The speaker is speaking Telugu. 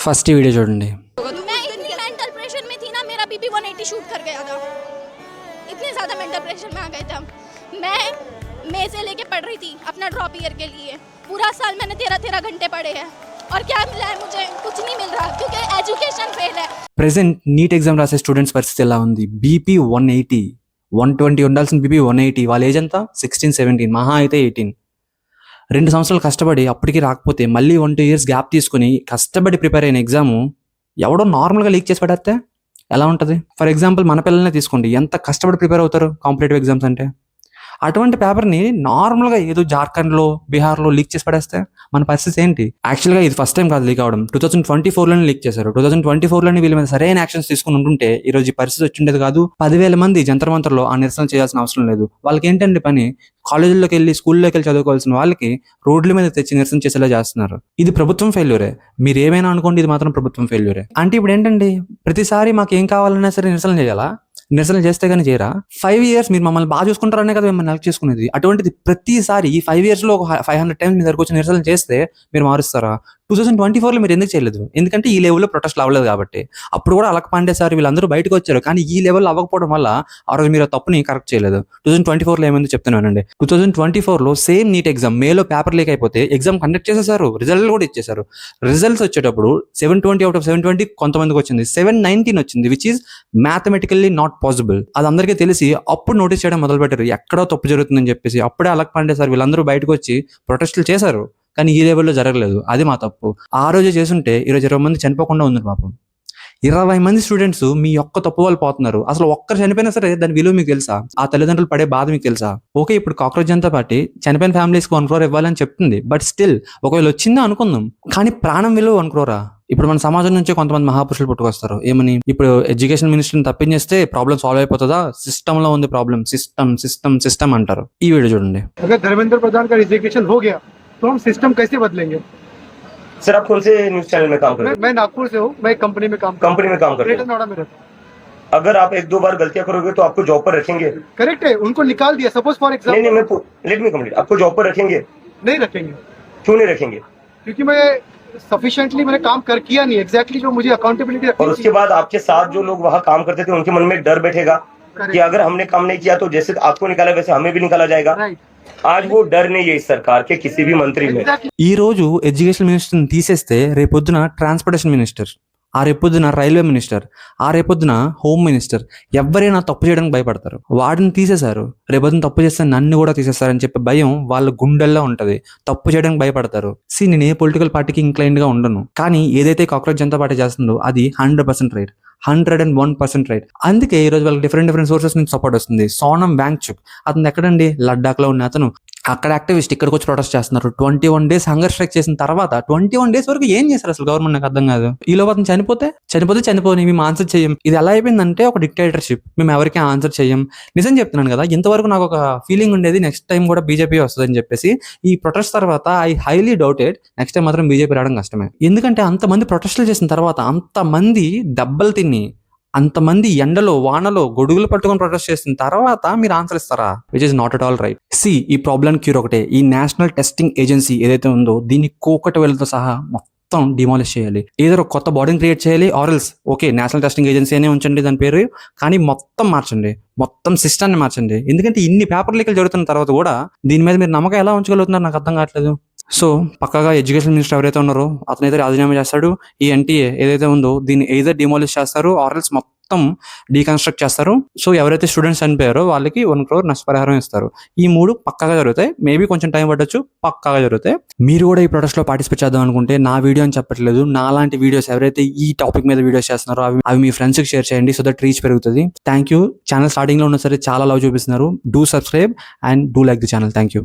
ఫస్ట్ వీడియో చూడండి. मैं इतनी मेंटल प्रेशर में थी ना, मेरा बीपी 180 शूट कर गया था। इतने ज़्यादा मेंटल प्रेशर में आ गए थे हम। मैं मई से लेके पढ़ रही थी अपना ड्रॉप ईयर के लिए। पूरा साल मैंने 13 घंटे पढ़े हैं और क्या मिला है मुझे? कुछ नहीं मिल रहा क्योंकि एजुकेशन फेल है। ప్రెసెంట్ నీట్ ఎగ్జామ్ రాసే స్టూడెంట్స్ పరిస్థితి ఎలా ఉంది? బీపీ 180, 120 ఉండాల్సిన బీపీ 180. వాళ్ళ ఏజ్ అంతా 16, 17, మహా అయితే 18. 2 సంవత్సరాలు కష్టపడి అప్పటికి రాకపోతే మళ్ళీ 1-2 ఇయర్స్ గ్యాప్ తీసుకుని కష్టపడి ప్రిపేర్ అయిన ఎగ్జాము ఎవడో నార్మల్గా లీక్ చేసి పడేస్తే ఎలా ఉంటుంది? ఫర్ ఎగ్జాంపుల్ మన పిల్లల్నే తీసుకోండి, ఎంత కష్టపడి ప్రిపేర్ అవుతారు కాంపిటేటివ్ ఎగ్జామ్స్ అంటే. అటువంటి పేపర్ని నార్మల్గా ఏదో జార్ఖండ్లో, బీహార్లో లీక్ చేసి పడేస్తే మన పరిస్థితి ఏంటి? యాక్చువల్గా ఇది ఫస్ట్ టైం కాదు లీక్ అవడం. 2024లోనే లీక్ చేశారు. 2024లోనే వీళ్ళ మీద సరైన యాక్షన్స్ తీసుకుని ఉంటుంటే ఈరోజు ఈ పరిస్థితి వచ్చిండేది కాదు. 10,000 మంది జంతర్ మంతర్లో ఆ నిరసన చేయాల్సిన అవసరం లేదు. వాళ్ళకి ఏంటంటే పని, కాలేజీల్లోకి వెళ్ళి స్కూల్లోకి వెళ్ళి చదువుకోవాల్సిన వాళ్ళకి రోడ్ల మీద తెచ్చి నిరసన చేసేలా చేస్తున్నారు. ఇది ప్రభుత్వం ఫెయిల్యూరే. మీరు ఏమైనా అనుకోండి, ఇది మాత్రం ప్రభుత్వం ఫెయిల్యూరే. అంటే ఇప్పుడు ఏంటండి, ప్రతిసారి మాకు ఏం కావాలన్నా సరే నిరసన చేయాలా? నిరసన చేస్తే కానీ చేయరా? 5 years మీరు మమ్మల్ని బాగా చూసుకుంటారనే కదా మిమ్మల్ని ఎలక్ట్ చేసుకునేది. అటువంటిది ప్రతిసారి ఈ 5 yearsలో ఒక 500 times మీ దగ్గరకు వచ్చి నిరసన చేస్తే మీరు మారుస్తారా? 2024లో మీరు ఎందుకు చేయలేదు? ఎందుకంటే ఈ లెవెల్లో ప్రొటెస్ట్లు అవ్వలేదు కాబట్టి. అప్పుడు కూడా అలక్ పాండే సార్ వీళ్ళందరూ బయటకు వచ్చారు, కానీ ఈ లెవెల్లో అవ్వకపోవడం వల్ల ఆ రోజు మీరు తప్పుని కరెక్ట్ చేయలేదు. 2024లో ఏమైందో చెప్తున్నానండి. 2024లో సేమ్ నీట్ ఎగ్జామ్ మేలో పేపర్ లీక్ అయిపోతే ఎగ్జామ్ కండక్ట్ చేసేసారు, రిజల్ట్ కూడా ఇచ్చేసారు. రిజల్ట్స్ వచ్చేటప్పుడు 720 out of 720 కొంతమందికి వచ్చింది, 719 వచ్చింది, which is mathematically not possible. అది అందరికీ తెలిసి అప్పుడు నోటీస్ చేయడం మొదలు పెట్టారు, ఎక్కడో తప్పు జరుగుతుందని చెప్పేసి. అప్పుడే అలక్ పాండే సార్ వీళ్ళందరూ బయటకు వచ్చి ప్రొటెస్టులు చేశారు, కానీ ఈ లెవెల్లో జరగలేదు. అది మా తప్పు. ఆ రోజే చేసుంటే ఈరోజు 20 మంది చనిపోకుండా ఉంది పాపం. 20 మంది స్టూడెంట్స్ మీ ఒక్క తప్పు వాళ్ళు పోతున్నారు. అసలు ఒక్కరు చనిపోయినా సరే దాని విలువ మీకు తెలుసా? ఆ తల్లిదండ్రులు పడే బాధ మీకు తెలుసా? ఓకే, ఇప్పుడు కాక్రోచ్ జనతా పార్టీ చనిపోయిన ఫ్యామిలీస్కి 1 crore ఇవ్వాలని చెప్తుంది, బట్ స్టిల్ ఒకవేళ వచ్చిందా అనుకుందాం, కానీ ప్రాణం విలువ 1 crore. ఇప్పుడు మన సమాజం నుంచి కొంతమంది మహాపురుషులు పుట్టుకొస్తారు. ఏమని? ఇప్పుడు ఎడ్యుకేషన్ మినిస్టర్ని తప్పించేస్తే ప్రాబ్లం సాల్వ్ అయిపోతుందా? సిస్టమ్ లో ఉంది ప్రాబ్లం, సిస్టమ్ అంటారు. ఈ వీడియో చూడండి. अगर धर्मेंद्र प्रधान का रिजिग्नेशन हो गया तो हम सिस्टम कैसे बदलेंगे? सर आप कौन से न्यूज चैनल में काम करते हैं? मैं नागपुर से हूँ, मैं कंपनी में काम करता हूँ। करते ग्रेटर हैं। नोएडा में रहता हूँ। अगर आप 1-2 बार गलतियां करोगे तो आपको जॉब पर रखेंगे? करेक्ट है, उनको निकाल दिया। सपोज फॉर नहीं एग्जाम्पल मैं लेट मी कंप्लीट। आपको जॉब पर रखेंगे? नहीं रखेंगे, क्यों नहीं रखेंगे? क्योंकि मैं सफिशिएंटली मैंने काम कर किया नहीं एग्जैक्टली जो मुझे अकाउंटेबिलिटी और उसके बाद आपके साथ जो लोग वहाँ काम करते थे उनके मन में एक डर बैठेगा कि अगर हमने काम नहीं किया तो जैसे आपको निकाला वैसे हमें भी निकाला जाएगा। राइट, आज वो डर नहीं है इस सरकार के किसी भी मंत्री में। ఈ రోజు ఎడ్యుకేషన్ మినిస్టర్ని తీసేస్తే రేపొద్దున ట్రాన్స్పోర్టేషన్ మినిస్టర్, ఆ రేపొద్దున రైల్వే మినిస్టర్, ఆ రేపొద్దున హోమ్ మినిస్టర్, ఎవరైనా తప్పు చేయడానికి భయపడతారు. వాడిని తీసేశారు, రేపొద్దున తప్పు చేస్తే నన్ను కూడా తీసేస్తారని చెప్పే భయం వాళ్ళ గుండెల్లో ఉంటది. తప్పు చేయడానికి భయపడతారు. నేను ఏ పొలిటికల్ పార్టీకి ఇంక్లైన్డ్ గా ఉండను, కానీ ఏదైతే కాక్రోచ్ జనతా పార్టీ చేస్తుందో అది 100% రైట్, 101% రైట్. అందుకే ఈ రోజు వాళ్ళకి డిఫరెంట్ సోర్సెస్ నుంచి సపోర్ట్ వస్తుంది. సోనం వాంగ్చుక్ అతను ఎక్కడండి? లడ్డాక్ లో ఉన్న అతను. అక్కడ యాక్టివిస్ట్ ఇక్కడికి వచ్చి ప్రొటెస్ట్ చేస్తున్నారు. 21 days హంగర్ స్ట్రైక్ చేసిన తర్వాత 21 days వరకు ఏం చేశారు అసలు గవర్నమెంట్? నాకు అర్థం కాదు. ఈ లోపు అతను చనిపోని మేము ఆన్సర్ చేయం. ఇది ఎలా అయిపోయిందంటే ఒక డిక్టేటర్షిప్. మేము ఎవరికి ఆన్సర్ చేయం. నిజం చెప్తున్నాను కదా, ఇంతవరకు నాకు ఒక ఫీలింగ్ ఉండేది నెక్స్ట్ టైం కూడా బీజేపీ వస్తుందని చెప్పేసి. ఈ ప్రొటెస్ట్ తర్వాత I highly doubted next time మాత్రం బీజేపీ రావడం కష్టమే. ఎందుకంటే అంతమంది ప్రొటెస్టులు చేసిన తర్వాత, అంతమంది దెబ్బలు తిని, అంతమంది ఎండలో వానలో గొడుగులు పట్టుకొని ప్రొటెస్ట్ చేసిన తర్వాత మీరు ఆన్సర్ ఇస్తారా? Which is not at all right. ఈ ప్రాబ్లం క్యూర్ ఒకటే, ఈ నేషనల్ టెస్టింగ్ ఏజెన్సీ ఏదైతే ఉందో దీన్ని కోకట వేలతో సహా మొత్తం డిమాలిష్ చేయాలి. ఏదో ఒక కొత్త బాడీని క్రియేట్ చేయాలి, ఆర్ఎల్స్ ఓకే నేషనల్ టెస్టింగ్ ఏజెన్సీ అనే ఉంచండి దాని పేరు, కానీ మొత్తం మార్చండి, మొత్తం సిస్టాన్ని మార్చండి. ఎందుకంటే ఇన్ని పేపర్ లీకులు జరుగుతున్న తర్వాత కూడా దీని మీద మీరు నమ్మకం ఎలా ఉంచగలుగుతున్నారు నాకు అర్థం కావట్లేదు. సో పక్కగా ఎడ్యుకేషన్ మినిస్టర్ ఎవరైతే ఉన్నారో అతనైతే రాజీనామా చేస్తాడు. ఈ ఎన్టీఏ ఏదైతే ఉందో దీన్ని ఏదైతే డిమాలిష్ చేస్తారు, ఆర్ఎల్స్ మొత్తం డీకన్స్ట్రక్ట్ చేస్తారు. సో ఎవరైతే స్టూడెంట్స్ చనిపోయారో వాళ్ళకి 1 crore నష్టపరిహారం ఇస్తారు. ఈ 3 పక్కాగా జరుగుతాయి. మేబీ కొంచెం టైం పట్టొచ్చు, పక్కాగా జరుగుతాయి. మీరు కూడా ఈ ప్రొటెస్ట్ లో పార్టిసిపేట్ చేద్దాం అనుకుంటే నా వీడియో అని చెప్పట్లేదు, నాలాంటి వీడియోస్ ఎవరైతే ఈ టాపిక్ మీద వీడియోస్ చేస్తున్నారో అవి మీ ఫ్రెండ్స్ కి షేర్ చేయండి, సో దట్ రీచ్ పెరుగుతుంది. Thank you. ఛానల్ స్టార్టింగ్ లో ఉన్న సరే చాలా లవ్ చూపిస్తున్నారు. Do subscribe and do like the channel. Thank you.